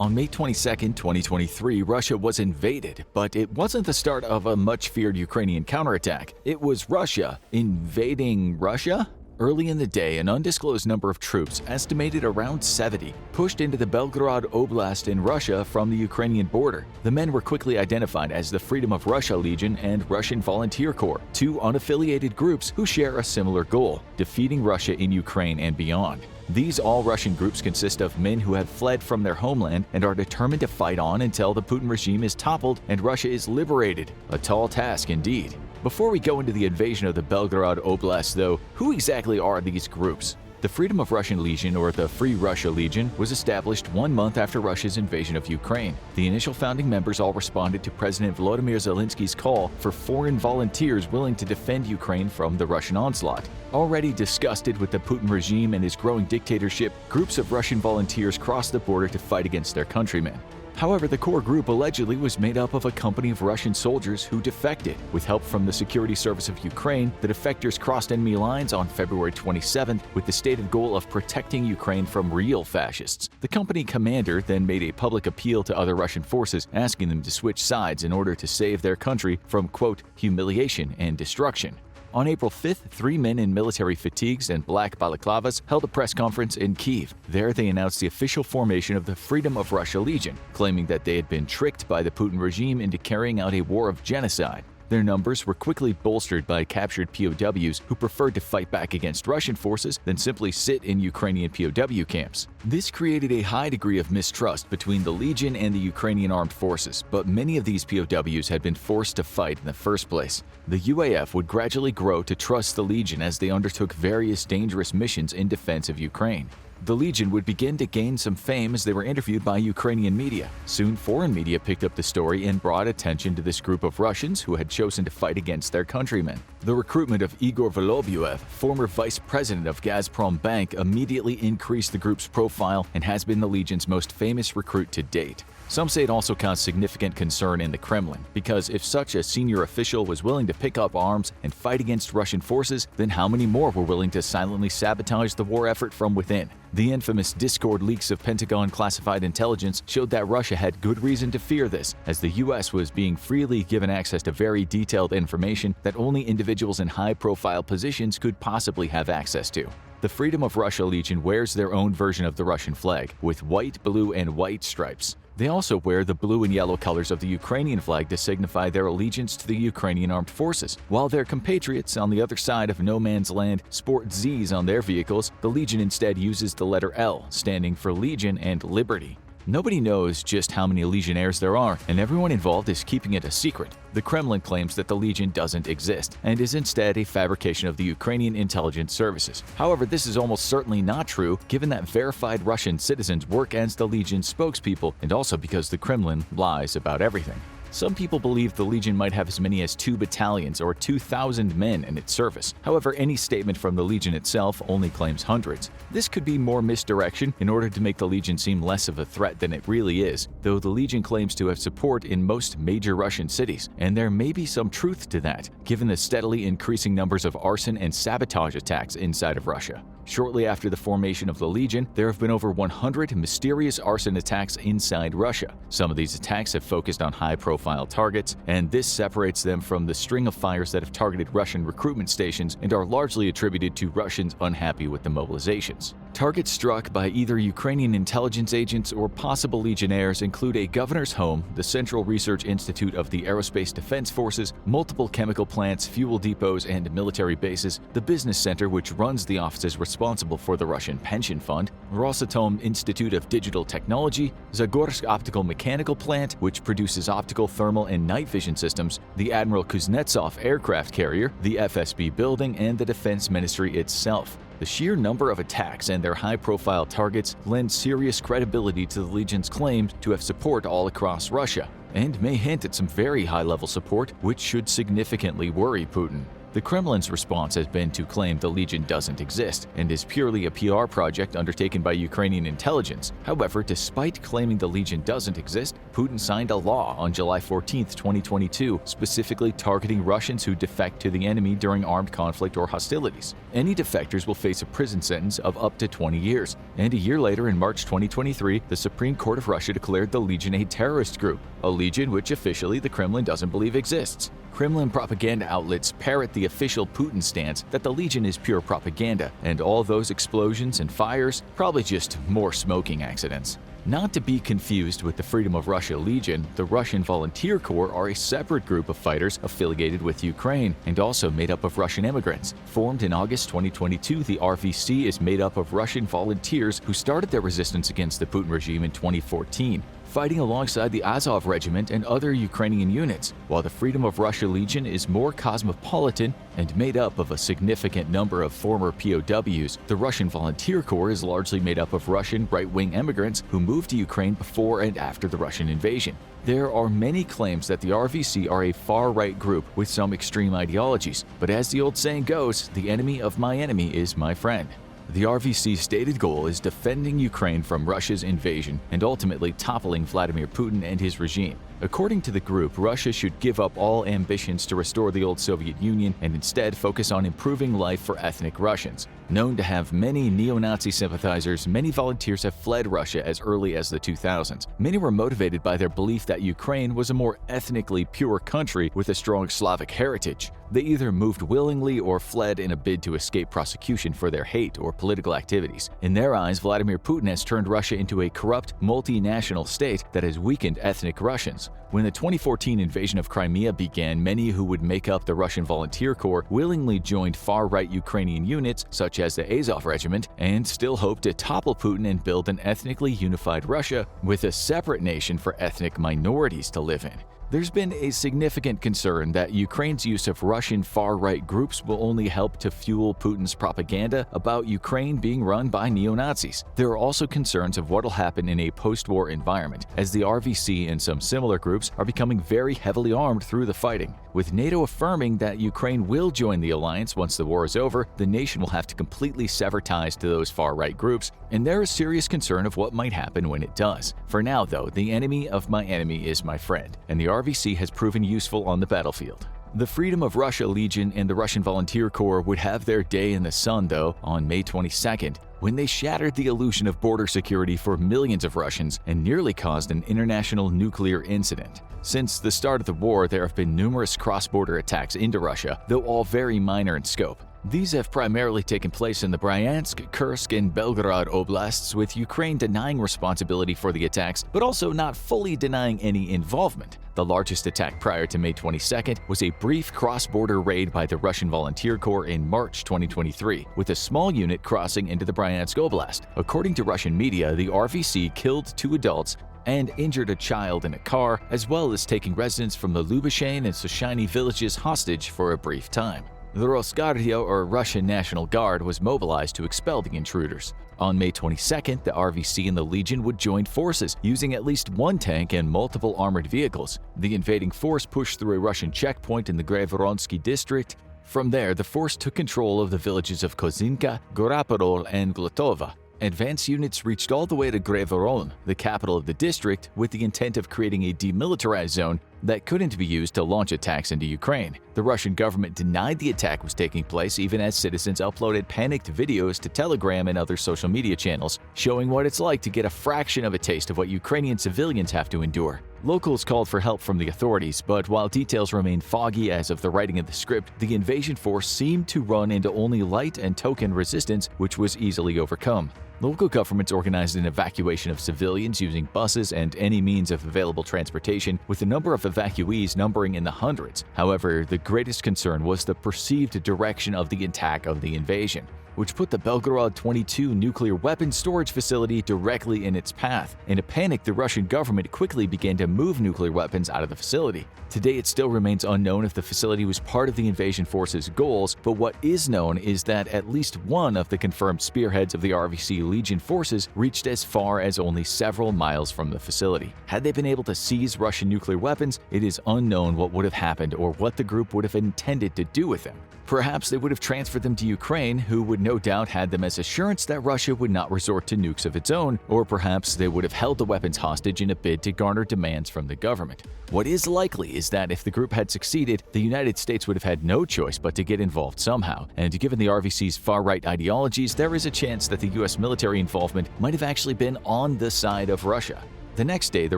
On May 22, 2023, Russia was invaded, but it wasn't the start of a much-feared Ukrainian counterattack. It was Russia invading Russia? Early in the day, an undisclosed number of troops, estimated around 70, pushed into the Belgorod Oblast in Russia from the Ukrainian border. The men were quickly identified as the Freedom of Russia Legion and Russian Volunteer Corps, two unaffiliated groups who share a similar goal: defeating Russia in Ukraine and beyond. These all-Russian groups consist of men who have fled from their homeland and are determined to fight on until the Putin regime is toppled and Russia is liberated. A tall task indeed. Before we go into the invasion of the Belgorod Oblast, though, who exactly are these groups? The Freedom of Russian Legion, or the Free Russia Legion, was established 1 month after Russia's invasion of Ukraine. The initial founding members all responded to President Volodymyr Zelensky's call for foreign volunteers willing to defend Ukraine from the Russian onslaught. Already disgusted with the Putin regime and his growing dictatorship, groups of Russian volunteers crossed the border to fight against their countrymen. However, the core group allegedly was made up of a company of Russian soldiers who defected. With help from the Security Service of Ukraine, the defectors crossed enemy lines on February 27th with the stated goal of protecting Ukraine from real fascists. The company commander then made a public appeal to other Russian forces, asking them to switch sides in order to save their country from, quote, humiliation and destruction. On April 5th, 3 men in military fatigues and black balaclavas held a press conference in Kyiv. There they announced the official formation of the Freedom of Russia Legion, claiming that they had been tricked by the Putin regime into carrying out a war of genocide. Their numbers were quickly bolstered by captured POWs who preferred to fight back against Russian forces than simply sit in Ukrainian POW camps. This created a high degree of mistrust between the Legion and the Ukrainian armed forces, but many of these POWs had been forced to fight in the first place. The UAF would gradually grow to trust the Legion as they undertook various dangerous missions in defense of Ukraine. The Legion would begin to gain some fame as they were interviewed by Ukrainian media. Soon, foreign media picked up the story and brought attention to this group of Russians who had chosen to fight against their countrymen. The recruitment of Igor Volobyev, former vice president of Gazprom Bank, immediately increased the group's profile and has been the Legion's most famous recruit to date. Some say it also caused significant concern in the Kremlin, because if such a senior official was willing to pick up arms and fight against Russian forces, then how many more were willing to silently sabotage the war effort from within? The infamous Discord leaks of Pentagon classified intelligence showed that Russia had good reason to fear this, as the US was being freely given access to very detailed information that only individuals in high-profile positions could possibly have access to. The Freedom of Russia Legion wears their own version of the Russian flag, with white, blue, and white stripes. They also wear the blue and yellow colors of the Ukrainian flag to signify their allegiance to the Ukrainian armed forces. While their compatriots on the other side of no man's land sport Zs on their vehicles, the Legion instead uses the letter L, standing for Legion and Liberty. Nobody knows just how many Legionnaires there are, and everyone involved is keeping it a secret. The Kremlin claims that the Legion doesn't exist, and is instead a fabrication of the Ukrainian intelligence services. However, this is almost certainly not true, given that verified Russian citizens work as the Legion's spokespeople, and also because the Kremlin lies about everything. Some people believe the Legion might have as many as 2 battalions or 2,000 men in its service. However, any statement from the Legion itself only claims hundreds. This could be more misdirection in order to make the Legion seem less of a threat than it really is, though the Legion claims to have support in most major Russian cities, and there may be some truth to that, given the steadily increasing numbers of arson and sabotage attacks inside of Russia. Shortly after the formation of the Legion, there have been over 100 mysterious arson attacks inside Russia. Some of these attacks have focused on high-profile targets, and this separates them from the string of fires that have targeted Russian recruitment stations and are largely attributed to Russians unhappy with the mobilizations. Targets struck by either Ukrainian intelligence agents or possible Legionnaires include a governor's home, the Central Research Institute of the Aerospace Defense Forces, multiple chemical plants, fuel depots, and military bases, the business center which runs the offices responsible for the Russian pension fund, Rosatom Institute of Digital Technology, Zagorsk Optical Mechanical Plant, which produces optical, thermal, and night vision systems, the Admiral Kuznetsov aircraft carrier, the FSB building, and the Defense Ministry itself. The sheer number of attacks and their high-profile targets lend serious credibility to the Legion's claim to have support all across Russia, and may hint at some very high-level support which should significantly worry Putin. The Kremlin's response has been to claim the Legion doesn't exist and is purely a PR project undertaken by Ukrainian intelligence. However, despite claiming the Legion doesn't exist, Putin signed a law on July 14, 2022, specifically targeting Russians who defect to the enemy during armed conflict or hostilities. Any defectors will face a prison sentence of up to 20 years. And a year later, in March 2023, the Supreme Court of Russia declared the Legion a terrorist group, a legion which officially the Kremlin doesn't believe exists. Kremlin propaganda outlets parrot the official Putin stance that the Legion is pure propaganda, and all those explosions and fires probably just more smoking accidents. Not to be confused with the Freedom of Russia Legion, the Russian Volunteer Corps are a separate group of fighters affiliated with Ukraine and also made up of Russian immigrants. Formed in August 2022, the RVC is made up of Russian volunteers who started their resistance against the Putin regime in 2014. Fighting alongside the Azov Regiment and other Ukrainian units, while the Freedom of Russia Legion is more cosmopolitan and made up of a significant number of former POWs. The Russian Volunteer Corps is largely made up of Russian right-wing immigrants who moved to Ukraine before and after the Russian invasion. There are many claims that the RVC are a far-right group with some extreme ideologies, but as the old saying goes, the enemy of my enemy is my friend. The RVC's stated goal is defending Ukraine from Russia's invasion and ultimately toppling Vladimir Putin and his regime. According to the group, Russia should give up all ambitions to restore the old Soviet Union and instead focus on improving life for ethnic Russians. Known to have many neo-Nazi sympathizers, many volunteers have fled Russia as early as the 2000s. Many were motivated by their belief that Ukraine was a more ethnically pure country with a strong Slavic heritage. They either moved willingly or fled in a bid to escape prosecution for their hate or political activities. In their eyes, Vladimir Putin has turned Russia into a corrupt, multinational state that has weakened ethnic Russians. When the 2014 invasion of Crimea began, many who would make up the Russian Volunteer Corps willingly joined far-right Ukrainian units such as the Azov Regiment and still hope to topple Putin and build an ethnically unified Russia with a separate nation for ethnic minorities to live in. There's been a significant concern that Ukraine's use of Russian far-right groups will only help to fuel Putin's propaganda about Ukraine being run by neo-Nazis. There are also concerns of what will happen in a post-war environment, as the RVC and some similar groups are becoming very heavily armed through the fighting. With NATO affirming that Ukraine will join the alliance once the war is over, the nation will have to completely sever ties to those far-right groups, and there is serious concern of what might happen when it does. For now, though, the enemy of my enemy is my friend, and the RVC has proven useful on the battlefield. The Freedom of Russia Legion and the Russian Volunteer Corps would have their day in the sun, though, on May 22nd, when they shattered the illusion of border security for millions of Russians and nearly caused an international nuclear incident. Since the start of the war, there have been numerous cross-border attacks into Russia, though all very minor in scope. These have primarily taken place in the Bryansk, Kursk, and Belgorod oblasts, with Ukraine denying responsibility for the attacks, but also not fully denying any involvement. The largest attack prior to May 22nd was a brief cross-border raid by the Russian Volunteer Corps in March 2023, with a small unit crossing into the Bryansk Oblast. According to Russian media, the RVC killed 2 adults and injured a child in a car, as well as taking residents from the Lubashane and Sushiny villages hostage for a brief time. The Rosgvardia, or Russian National Guard, was mobilized to expel the intruders. On May 22nd, the RVC and the Legion would join forces, using at least 1 tank and multiple armored vehicles. The invading force pushed through a Russian checkpoint in the Gravoronsky district. From there, the force took control of the villages of Kozinka, Goraporol, and Glotova. Advance units reached all the way to Gravoroln, the capital of the district, with the intent of creating a demilitarized zone that couldn't be used to launch attacks into Ukraine. The Russian government denied the attack was taking place, even as citizens uploaded panicked videos to Telegram and other social media channels, showing what it's like to get a fraction of a taste of what Ukrainian civilians have to endure. Locals called for help from the authorities, but while details remain foggy as of the writing of the script, the invasion force seemed to run into only light and token resistance, which was easily overcome. Local governments organized an evacuation of civilians using buses and any means of available transportation, with the number of evacuees numbering in the hundreds. However, the greatest concern was the perceived direction of the attack of the invasion. which put the Belgorod 22 nuclear weapons storage facility directly in its path. In a panic, the Russian government quickly began to move nuclear weapons out of the facility. Today, it still remains unknown if the facility was part of the invasion force's goals, but what is known is that at least one of the confirmed spearheads of the RVC Legion forces reached as far as only several miles from the facility. Had they been able to seize Russian nuclear weapons, it is unknown what would have happened or what the group would have intended to do with them. Perhaps they would have transferred them to Ukraine, who would no doubt had them as assurance that Russia would not resort to nukes of its own, or perhaps they would have held the weapons hostage in a bid to garner demands from the government. What is likely is that if the group had succeeded, the United States would have had no choice but to get involved somehow, and given the RVC's far-right ideologies, there is a chance that the US military involvement might have actually been on the side of Russia. The next day, the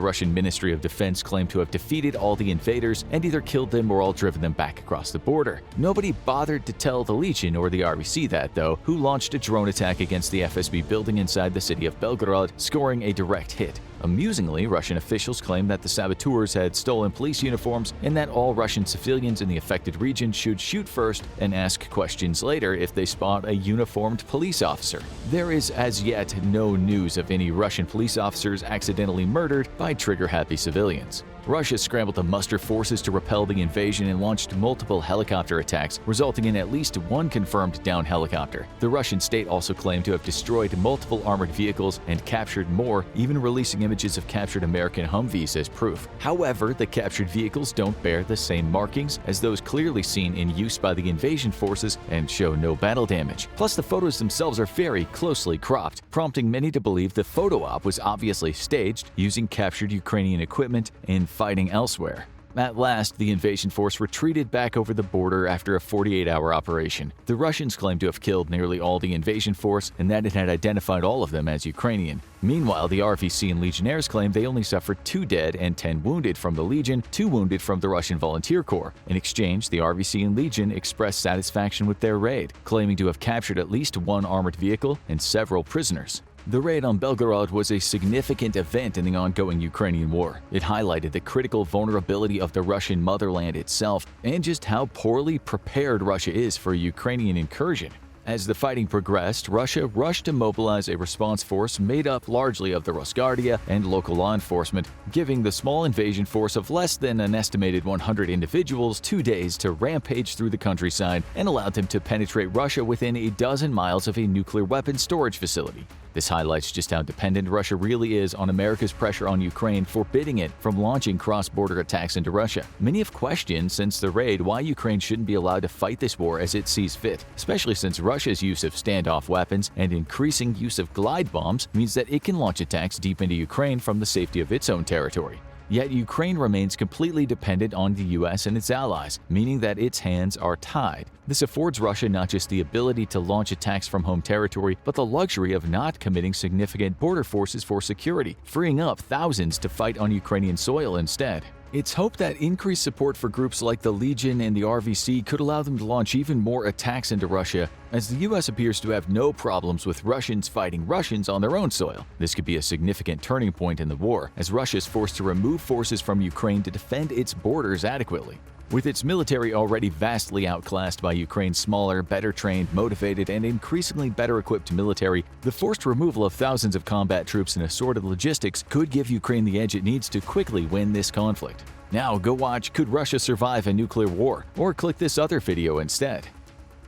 Russian Ministry of Defense claimed to have defeated all the invaders and either killed them or all driven them back across the border. Nobody bothered to tell the Legion or the RVC that, though, who launched a drone attack against the FSB building inside the city of Belgorod, scoring a direct hit. Amusingly, Russian officials claimed that the saboteurs had stolen police uniforms and that all Russian civilians in the affected region should shoot first and ask questions later if they spot a uniformed police officer. There is as yet no news of any Russian police officers accidentally murdered by trigger-happy civilians. Russia scrambled to muster forces to repel the invasion and launched multiple helicopter attacks, resulting in at least one confirmed downed helicopter. The Russian state also claimed to have destroyed multiple armored vehicles and captured more, even releasing images of captured American Humvees as proof. However, the captured vehicles don't bear the same markings as those clearly seen in use by the invasion forces and show no battle damage. Plus, the photos themselves are very closely cropped, prompting many to believe the photo op was obviously staged using captured Ukrainian equipment and fighting elsewhere. At last, the invasion force retreated back over the border after a 48-hour operation. The Russians claimed to have killed nearly all the invasion force and that it had identified all of them as Ukrainian. Meanwhile, the RVC and Legionnaires claimed they only suffered 2 dead and 10 wounded from the Legion, 2 wounded from the Russian Volunteer Corps. In exchange, the RVC and Legion expressed satisfaction with their raid, claiming to have captured at least 1 armored vehicle and several prisoners. The raid on Belgorod was a significant event in the ongoing Ukrainian war. It highlighted the critical vulnerability of the Russian motherland itself and just how poorly prepared Russia is for a Ukrainian incursion. As the fighting progressed, Russia rushed to mobilize a response force made up largely of the Rosguardia and local law enforcement, giving the small invasion force of less than an estimated 100 individuals 2 days to rampage through the countryside and allowed them to penetrate Russia within a dozen miles of a nuclear weapons storage facility. This highlights just how dependent Russia really is on America's pressure on Ukraine, forbidding it from launching cross-border attacks into Russia. Many have questioned since the raid why Ukraine shouldn't be allowed to fight this war as it sees fit, especially since Russia's use of standoff weapons and increasing use of glide bombs means that it can launch attacks deep into Ukraine from the safety of its own territory. Yet Ukraine remains completely dependent on the US and its allies, meaning that its hands are tied. This affords Russia not just the ability to launch attacks from home territory, but the luxury of not committing significant border forces for security, freeing up thousands to fight on Ukrainian soil instead. It's hoped that increased support for groups like the Legion and the RVC could allow them to launch even more attacks into Russia, as the US appears to have no problems with Russians fighting Russians on their own soil. This could be a significant turning point in the war, as Russia is forced to remove forces from Ukraine to defend its borders adequately. With its military already vastly outclassed by Ukraine's smaller, better trained, motivated, and increasingly better equipped military, the forced removal of thousands of combat troops and assorted logistics could give Ukraine the edge it needs to quickly win this conflict. Now go watch Could Russia Survive a Nuclear War? Or click this other video instead.